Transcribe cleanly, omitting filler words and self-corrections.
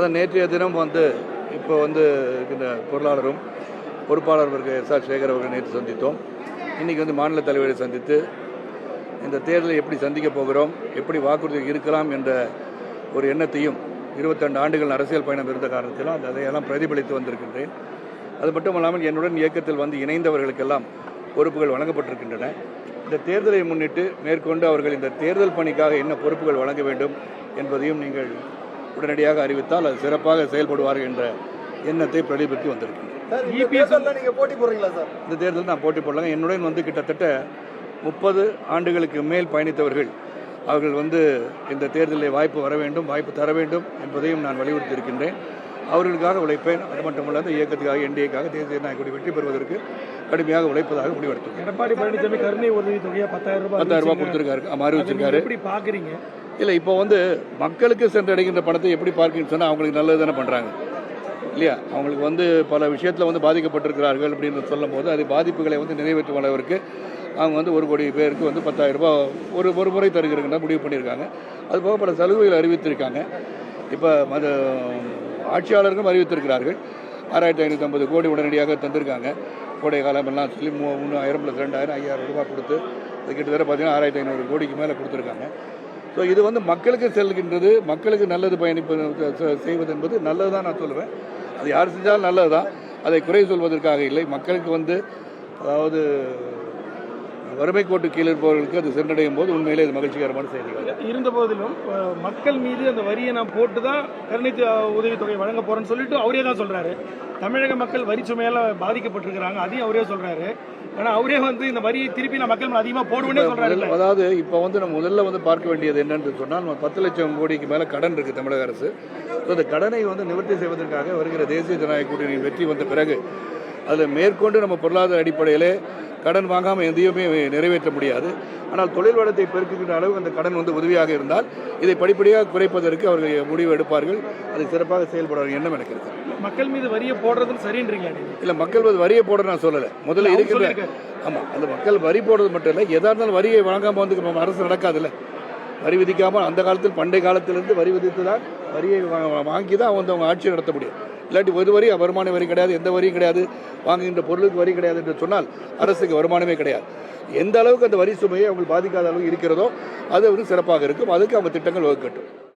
அதான் நேற்றைய தினம் இப்போ இருக்கின்ற பொருளாளரும் பொறுப்பாளர் எஸ்.ஆர். சேகர் அவர்கள் நேற்று சந்தித்தோம். இன்றைக்கி மாநில தலைவரை சந்தித்து இந்த தேர்தலை எப்படி சந்திக்கப் போகிறோம், எப்படி வாக்குறுதி இருக்கலாம் என்ற ஒரு எண்ணத்தையும் 22 ஆண்டுகள் அரசியல் பயணம் இருந்த காரணத்திலும் அதையெல்லாம் பிரதிபலித்து வந்திருக்கின்றேன். அது மட்டும் இல்லாமல் என்னுடன் இயக்கத்தில் இணைந்தவர்களுக்கெல்லாம் பொறுப்புகள் வழங்கப்பட்டிருக்கின்றன. இந்த தேர்தலை முன்னிட்டு மேற்கொண்டு அவர்கள் இந்த தேர்தல் பணிக்காக என்ன பொறுப்புகள் வழங்க வேண்டும் என்பதையும் நீங்கள் உடனடியாக அறிவித்தால் அது சிறப்பாக செயல்படுவார்கள் என்ற எண்ணத்தை பிரதிபலித்து வந்திருக்கின்றேன். இந்த தேர்தலில் நான் போட்டி போடலாங்க. என்னுடன் கிட்டத்தட்ட 30 ஆண்டுகளுக்கு மேல் பயணித்தவர்கள் அவர்கள் இந்த தேர்தலில் வாய்ப்பு தர வேண்டும் என்பதையும் நான் வலியுறுத்தி இருக்கின்றேன். அவர்களுக்காக உழைப்பேன். அது மட்டுமல்லாத இயக்கத்துக்காக என்டிஏக்காக தேசிய நாயக்குடி வெற்றி பெறுவதற்கு கடுமையாக உழைப்பதாக முடிவெடுத்தோம். எடப்பாடி பழனிசாமி கருணை உதவி தொகையாக 10,000 ரூபாய் கொடுத்திருக்காரு, அறிவிச்சிருக்காரு. எப்படி பார்க்குறீங்க? இல்லை, இப்போ மக்களுக்கு சென்றடைகின்ற பணத்தை எப்படி பார்க்கணும்னு சொன்னால் அவங்களுக்கு நல்லது தானே பண்ணுறாங்க இல்லையா? அவங்களுக்கு பல விஷயத்தில் பாதிக்கப்பட்டிருக்கிறார்கள் அப்படின்னு சொல்லும் போது அது பாதிப்புகளை நிறைவேற்றும் அளவிற்கு அவங்க 1 கோடி பேருக்கு 10,000 ரூபாய் ஒரு முறை தருகிறதுன்னு முடிவு பண்ணியிருக்காங்க. அதுபோக பல சலுகைகள் அறிவித்திருக்காங்க. இப்போ ஆட்சியாளர்களும் அறிவித்திருக்கிறார்கள். 6,550 கோடி உடனடியாக தந்திருக்காங்க. கோடை காலம் எல்லாம் சொல்லி 3,000 + 2,000 5,000 ரூபாய் கொடுத்து அது கிட்டத்தட்ட பார்த்தீங்கன்னா 6,500 கோடிக்கு மேலே கொடுத்துருக்காங்க. ஸோ இது மக்களுக்கு செல்கின்றது, மக்களுக்கு நல்லது செய்வது என்பது நல்லது தான் நான் சொல்லுவேன். அது யார் செஞ்சாலும் நல்லது தான், அதை குறை சொல்வதற்காக இல்லை. மக்களுக்கு அதாவது வறுமை கோட்டு கீழே இருப்பவர்களுக்கு அது சென்றடையும் போது உண்மையிலே இது மகிழ்ச்சிகரமான செய்திகள். இருந்த போதிலும் மக்கள் மீது அந்த வரியை நான் போட்டு தான் கருணை உதவித்தொகை வழங்க போறேன்னு சொல்லிட்டு அவரே தான் சொல்றாரு. தமிழக மக்கள் வரி சுமையால பாதிக்கப்பட்டிருக்கிறாங்க, அதையும் அவரே சொல்றாரு. ஆனா அவரே இந்த வரியை திருப்பி நான் மக்கள் அதிகமாக போடுவேன்னு சொல்றாரு. அதாவது இப்போ நம்ம முதல்ல பார்க்க வேண்டியது என்னன்னு சொன்னால் 10 லட்சம் கோடிக்கு மேலே கடன் இருக்கு தமிழக அரசு. அந்த கடனை நிவர்த்தி செய்வதற்காக வருகிற தேசிய ஜனநாயக கூட்டணி வெற்றி வந்த பிறகு அதில் மேற்கொண்டு நம்ம பொருளாதார அடிப்படையிலே கடன் வாங்காமல் எதையுமே நிறைவேற்ற முடியாது. ஆனால் தொழில் வளத்தை பெருக்குகின்ற அளவுக்கு அந்த கடன் உதவியாக இருந்தால் இதை படிப்படியாக குறைப்பதற்கு அவர்கள் முடிவு எடுப்பார்கள். அதை சிறப்பாக செயல்படுவார்கள் எண்ணம் எனக்கு இருக்கு. மக்கள் மீது வரியை போடுறதும் சரின்றீங்க? இல்லை, மக்கள் மீது வரியை போட நான் சொல்லலை. முதல்ல இருக்கிற ஆமாம், அந்த மக்கள் வரி போடுறது மட்டும் இல்லை, எதாக இருந்தாலும் வரியை வழங்காமல் அரசு நடக்காதுல்ல. வரி விதிக்காமல் அந்த காலத்தில் பண்டைய காலத்திலிருந்து வரி விதித்து தான் வரியை வாங்கி தான் அவங்க ஆட்சி நடத்த முடியும். இல்லாட்டி ஒரு வரி வருமான வரி கிடையாது, எந்த வரியும் கிடையாது, வாங்குகின்ற பொருளுக்கு வரி கிடையாது என்று சொன்னால் அரசுக்கு வருமானமே கிடையாது. எந்த அளவுக்கு அந்த வரி சுமையை அவங்க பாதிக்காத அளவுக்கு இருக்கிறதோ அது சிறப்பாக இருக்கும். அதுக்கு அவங்க திட்டங்கள் வகுக்கட்டும்.